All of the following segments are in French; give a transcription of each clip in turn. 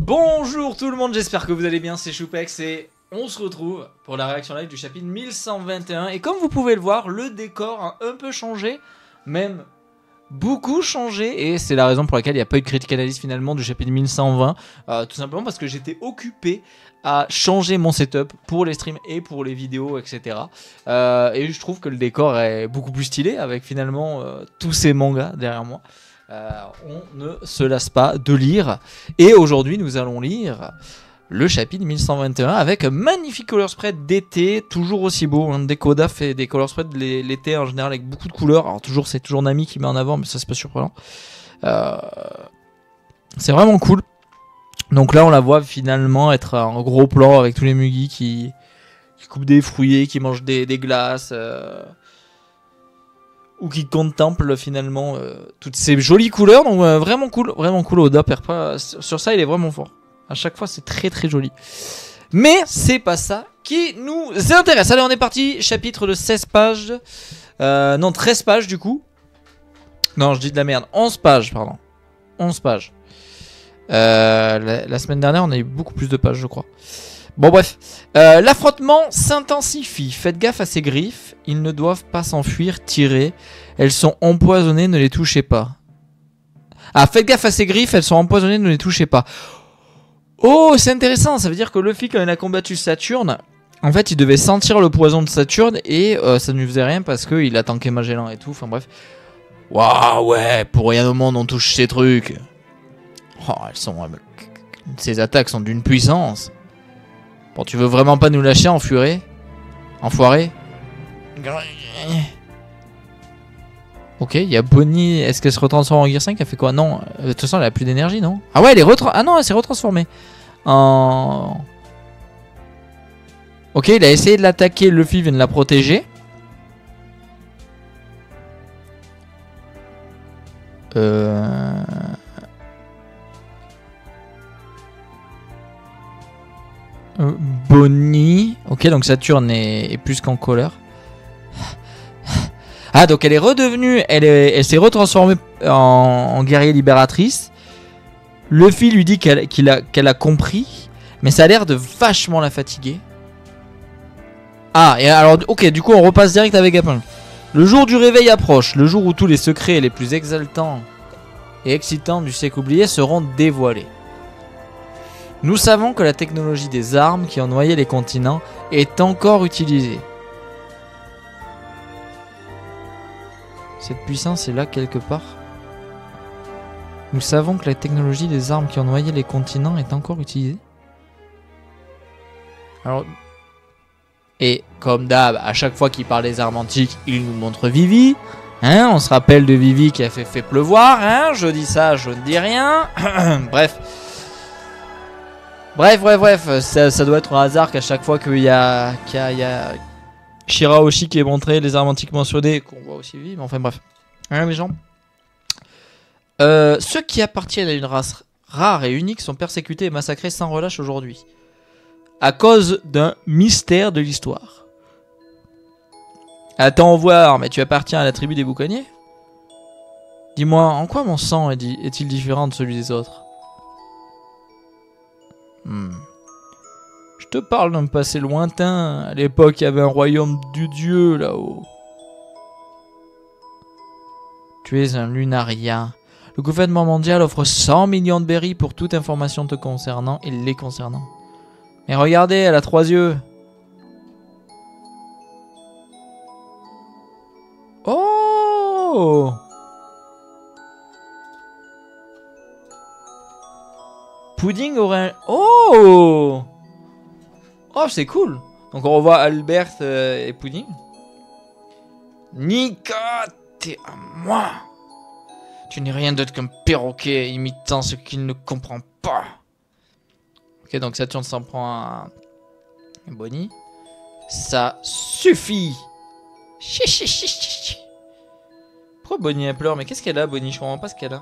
Bonjour tout le monde, j'espère que vous allez bien, c'est Choupex et on se retrouve pour la réaction live du chapitre 1121. Et comme vous pouvez le voir, le décor a un peu changé, même beaucoup changé. Et c'est la raison pour laquelle il n'y a pas eu de critique analyse finalement du chapitre 1120. Tout simplement parce que j'étais occupé à changer mon setup pour les streams et pour les vidéos, etc. Et je trouve que le décor est beaucoup plus stylé avec finalement tous ces mangas derrière moi. On ne se lasse pas de lire. Et aujourd'hui, nous allons lire le chapitre 1121 avec un magnifique color spread d'été, toujours aussi beau. Decoda fait des color spread l'été en général avec beaucoup de couleurs. Alors c'est toujours Nami qui met en avant, mais ça c'est pas surprenant. C'est vraiment cool. Donc là, on la voit finalement être en gros plan avec tous les Mugi qui coupent des fruits, qui mangent des glaces. Ou qui contemple finalement toutes ces jolies couleurs. Donc vraiment cool Oda perd pas. Sur ça il est vraiment fort. À chaque fois c'est très très joli. Mais c'est pas ça qui nous intéresse. Allez, on est parti. Chapitre de 16 pages. Non, 13 pages du coup. Non, je dis de la merde. 11 pages, pardon. 11 pages. La semaine dernière on a eu beaucoup plus de pages je crois. Bon bref, l'affrontement s'intensifie, faites gaffe à ces griffes, ils ne doivent pas s'enfuir, tirer, elles sont empoisonnées, ne les touchez pas. Ah, faites gaffe à ces griffes, elles sont empoisonnées, ne les touchez pas. Oh, c'est intéressant, ça veut dire que Luffy quand il a combattu Saturne, en fait il devait sentir le poison de Saturne et ça ne lui faisait rien parce qu'il a tanké Magellan et tout, enfin bref. Waouh, ouais, pour rien au monde on touche ces trucs. Oh, ces attaques sont d'une puissance. Bon, tu veux vraiment pas nous lâcher, enfoiré? Ok, il y a Bonnie. Est-ce qu'elle se retransforme en Gear 5? Elle fait quoi? Non, de toute façon, elle a plus d'énergie, non? Ah ouais, ah non, elle s'est retransformée. Ok, il a essayé de l'attaquer. Luffy vient de la protéger. Bonnie. Ok, donc Saturne est plus qu'en colère. Ah, donc elle est redevenue. Elle s'est retransformée en guerrier libératrice. Luffy lui dit qu'elle a compris. Mais ça a l'air de vachement la fatiguer. Ah, et alors, ok, du coup, on repasse direct avec Vegapunk. Le jour du réveil approche. Le jour où tous les secrets les plus exaltants et excitants du siècle oublié seront dévoilés. Nous savons que la technologie des armes qui ont noyé les continents est encore utilisée. Cette puissance est là quelque part. Nous savons que la technologie des armes qui ont noyé les continents est encore utilisée. Alors, et comme d'hab, à chaque fois qu'il parle des armes antiques, il nous montre Vivi. Hein, on se rappelle de Vivi qui a fait pleuvoir. Hein, je dis ça, je ne dis rien. Bref. Bref, ça doit être un hasard qu'à chaque fois qu'il y a Shirahoshi qui est montré, les armes antiques mentionnées, qu'on voit aussi vivre, enfin bref. Hein, les gens. Ceux qui appartiennent à une race rare et unique sont persécutés et massacrés sans relâche aujourd'hui, à cause d'un mystère de l'histoire. Attends voir, mais tu appartiens à la tribu des boucaniers? Dis-moi, en quoi mon sang est-il différent de celui des autres? Je te parle d'un passé lointain. À l'époque, il y avait un royaume du dieu là-haut. Tu es un Lunaria. Le gouvernement mondial offre 100 millions de berries pour toute information te concernant et les concernant. Mais regardez, elle a 3 yeux. Oh! Pudding aurait un... Oh! Oh, c'est cool. Donc on revoit Albert et Pudding. Nika, t'es à moi. Tu n'es rien d'autre qu'un perroquet imitant ce qu'il ne comprend pas. Ok, donc Saturne s'en prend à Bonnie. Ça suffit. Pourquoi Bonnie elle pleure? Mais qu'est-ce qu'elle a, Bonnie? Je comprends pas ce qu'elle a.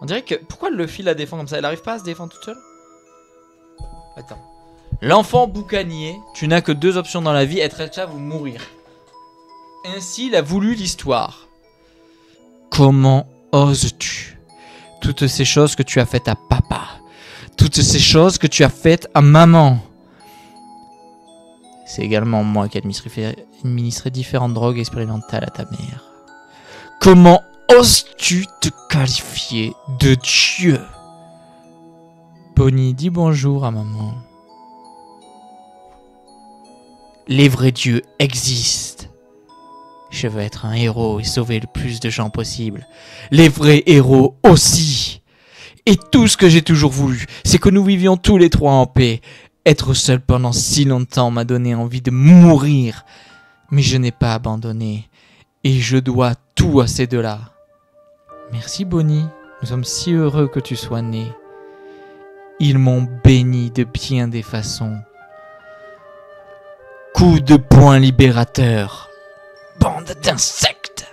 On dirait que... Pourquoi Luffy la défend comme ça? Elle arrive pas à se défendre toute seule? Attends. L'enfant boucanier, tu n'as que 2 options dans la vie, être esclave ou mourir. Ainsi l'a voulu l'histoire. Comment oses-tu? Toutes ces choses que tu as faites à papa, toutes toutes ces choses que tu as faites à maman. C'est également moi qui administrerai différentes drogues expérimentales à ta mère. Comment oses-tu te qualifier de Dieu? Bonnie, dis bonjour à maman. Les vrais dieux existent. Je veux être un héros et sauver le plus de gens possible. Les vrais héros aussi. Et tout ce que j'ai toujours voulu, c'est que nous vivions tous les trois en paix. Être seul pendant si longtemps m'a donné envie de mourir. Mais je n'ai pas abandonné. Et je dois tout à ces deux-là. Merci Bonnie. Nous sommes si heureux que tu sois né. Ils m'ont béni de bien des façons. Coup de poing libérateur. Bande d'insectes.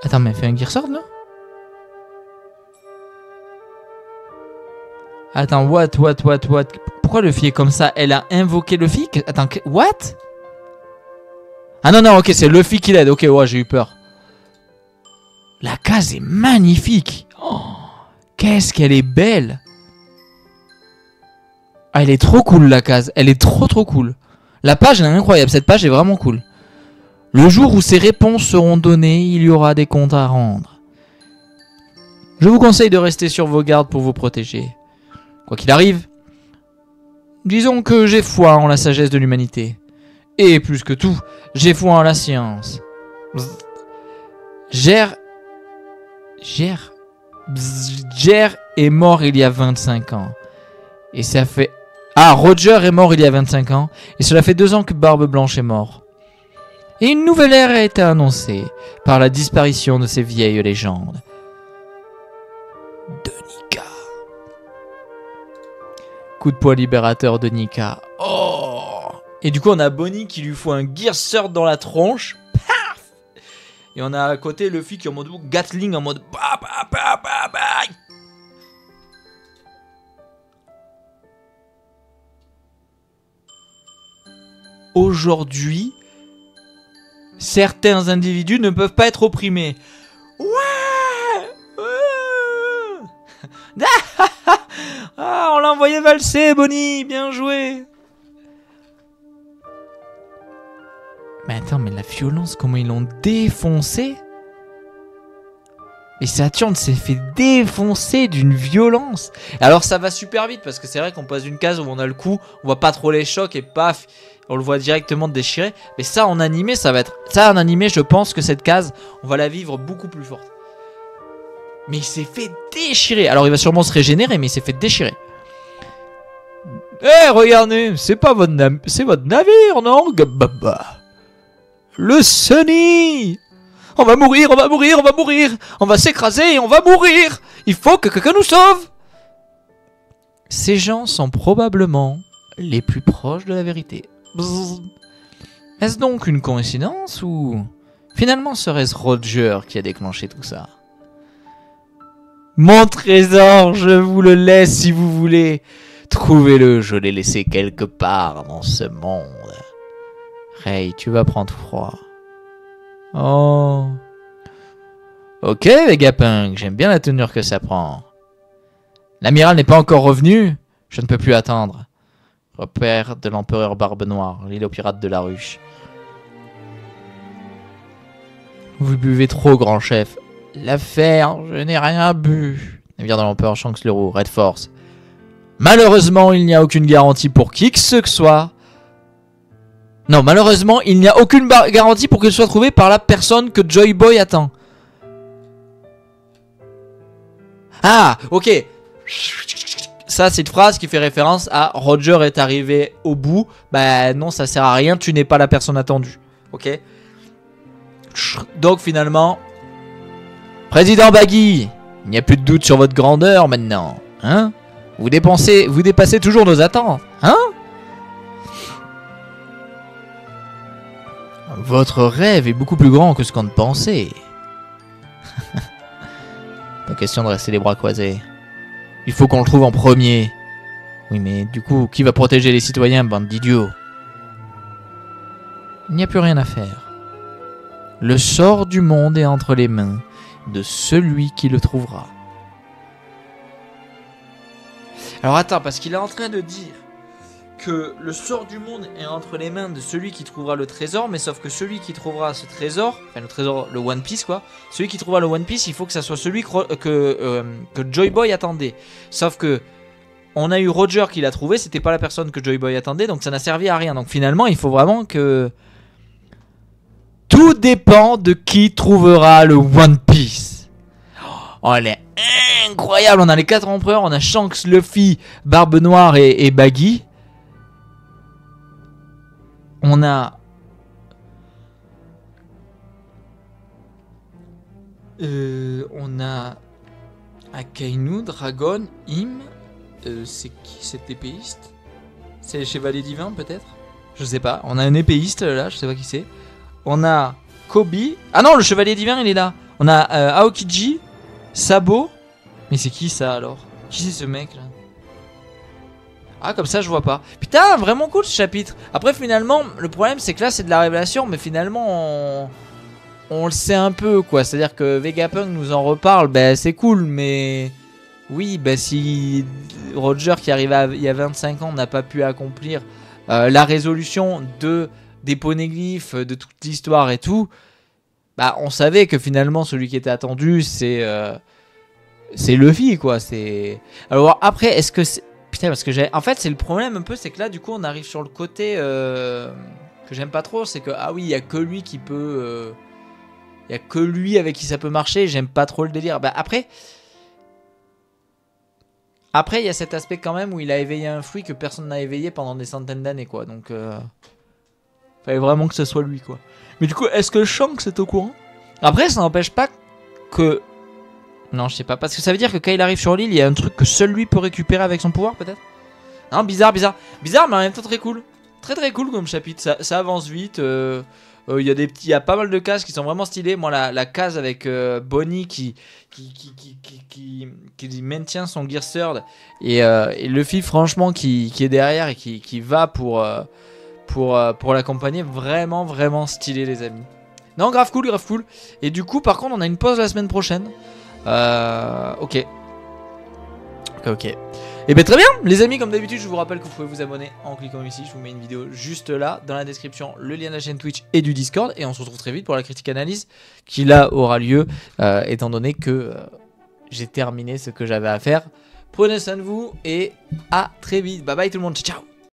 Attends, mais elle fait un Gearsword, non? Attends, what? Pourquoi le est comme ça? Elle a invoqué Luffy? Attends, what? Ah non, ok, c'est Luffy qui l'aide. Ok, ouais, j'ai eu peur. La case est magnifique. Oh, qu'est-ce qu'elle est belle. Ah, elle est trop cool, la case. Elle est trop cool. La page, elle est incroyable. Cette page est vraiment cool. Le jour où ces réponses seront données, il y aura des comptes à rendre. Je vous conseille de rester sur vos gardes pour vous protéger. Quoi qu'il arrive, disons que j'ai foi en la sagesse de l'humanité. Et plus que tout, j'ai foi en la science. Jer est mort il y a 25 ans. Et ça fait... Ah, Roger est mort il y a 25 ans. Et cela fait 2 ans que Barbe Blanche est mort. Et une nouvelle ère a été annoncée par la disparition de ces vieilles légendes. De Nika. Coup de poing libérateur de Nika. Oh! Et du coup, on a Bonnie qui lui fout un Gearsword dans la tronche. Paf! Et on a à côté Luffy qui est en mode Gatling, en mode... Aujourd'hui, certains individus ne peuvent pas être opprimés. Ouais! Ah, on l'a envoyé valser, Bonnie, bien joué. Mais attends, mais la violence, comment ils l'ont défoncé. Et Saturne s'est fait défoncer d'une violence. Alors ça va super vite parce que c'est vrai qu'on passe d'une case où on a le coup, on voit pas trop les chocs et paf, on le voit directement déchirer. Mais ça en animé, ça va être... Ça en animé, je pense que cette case, on va la vivre beaucoup plus forte. Mais il s'est fait déchirer. Alors il va sûrement se régénérer, mais il s'est fait déchirer. Eh, regardez, c'est pas votre c'est votre navire, non? Le Sunny! On va mourir, on va mourir, on va mourir! On va s'écraser et on va mourir! Il faut que quelqu'un nous sauve! Ces gens sont probablement les plus proches de la vérité. Est-ce donc une coïncidence ou finalement serait-ce Roger qui a déclenché tout ça? Mon trésor, je vous le laisse si vous voulez. Trouvez-le, je l'ai laissé quelque part dans ce monde. Ray, tu vas prendre froid. Oh. Ok, Vegapunk, j'aime bien la tenue que ça prend. L'amiral n'est pas encore revenu. Je ne peux plus attendre. Repère de l'empereur Barbe Noire, l'île aux pirates de la ruche. Vous buvez trop, grand chef. L'affaire, je n'ai rien bu. Navire de l'empereur Shanks le Roux, Red Force. Malheureusement, il n'y a aucune garantie pour qui que ce soit. Non, malheureusement, il n'y a aucune garantie pour qu'il soit trouvé par la personne que Joy Boy attend. Ah, ok. Ça, c'est une phrase qui fait référence à Roger est arrivé au bout. Bah non, ça sert à rien, tu n'es pas la personne attendue. Ok. Donc finalement, Président Baggy, il n'y a plus de doute sur votre grandeur maintenant. Hein? Vous dépassez toujours nos attentes. Hein? Votre rêve est beaucoup plus grand que ce qu'on ne pensait. Pas question de rester les bras croisés. Il faut qu'on le trouve en premier. Oui, mais du coup, qui va protéger les citoyens, bande d'idiots? Il n'y a plus rien à faire. Le sort du monde est entre les mains de celui qui le trouvera. Alors attends, parce qu'il est en train de dire que le sort du monde est entre les mains de celui qui trouvera le trésor, mais sauf que celui qui trouvera ce trésor, enfin le trésor, le One Piece quoi, celui qui trouvera le One Piece, il faut que ça soit celui que Joy Boy attendait. Sauf que on a eu Roger qui l'a trouvé, c'était pas la personne que Joy Boy attendait, donc ça n'a servi à rien. Donc finalement, il faut vraiment que... Tout dépend de qui trouvera le One Piece. Oh, elle est incroyable. On a les 4 empereurs, on a Shanks, Luffy, Barbe Noire et Baggy. On a... on a Akainu, Dragon, Im. C'est qui cet épéiste? C'est le Chevalier Divin peut-être? Je sais pas. On a un épéiste là, je sais pas qui c'est. On a Kobe. Ah non, le Chevalier Divin il est là. On a Aokiji, Sabo. Mais c'est qui ça alors? Qui c'est ce mec là? Ah comme ça je vois pas. Putain vraiment cool ce chapitre. Après finalement le problème c'est que là c'est de la révélation. Mais finalement on le sait un peu quoi. C'est à dire que Vegapunk nous en reparle. Ben c'est cool mais... Oui ben si Roger qui arrivait il y a 25 ans n'a pas pu accomplir la résolution des poneglyphes, de toute l'histoire et tout. Bah on savait que finalement celui qui était attendu c'est Luffy quoi. C'est... Alors après est-ce que c'est... Putain parce que j'ai... En fait c'est le problème un peu, c'est que là du coup on arrive sur le côté que j'aime pas trop. C'est que ah oui il y a que lui qui peut... Il y a que lui avec qui ça peut marcher. J'aime pas trop le délire. Bah après il y a cet aspect quand même où il a éveillé un fruit que personne n'a éveillé pendant des centaines d'années quoi. Donc fallait vraiment que ce soit lui quoi. Mais du coup est-ce que Shanks est au courant? Après ça n'empêche pas que... Non je sais pas. Parce que ça veut dire que quand il arrive sur l'île il y a un truc que seul lui peut récupérer avec son pouvoir peut-être. Non bizarre mais en même temps très cool. Très cool comme chapitre. Ça avance vite. Il y a pas mal de cases qui sont vraiment stylées. Moi la case avec Bonnie qui maintient son Gear Third et Luffy franchement qui est derrière et qui va pour l'accompagner, vraiment stylé les amis. Non grave cool. Et du coup par contre on a une pause la semaine prochaine. Ok. Et bien très bien les amis, comme d'habitude je vous rappelle que vous pouvez vous abonner en cliquant ici. Je vous mets une vidéo juste là dans la description, le lien de la chaîne Twitch et du Discord. Et on se retrouve très vite pour la critique analyse qui là aura lieu étant donné que j'ai terminé ce que j'avais à faire. Prenez soin de vous et à très vite. Bye bye tout le monde, ciao.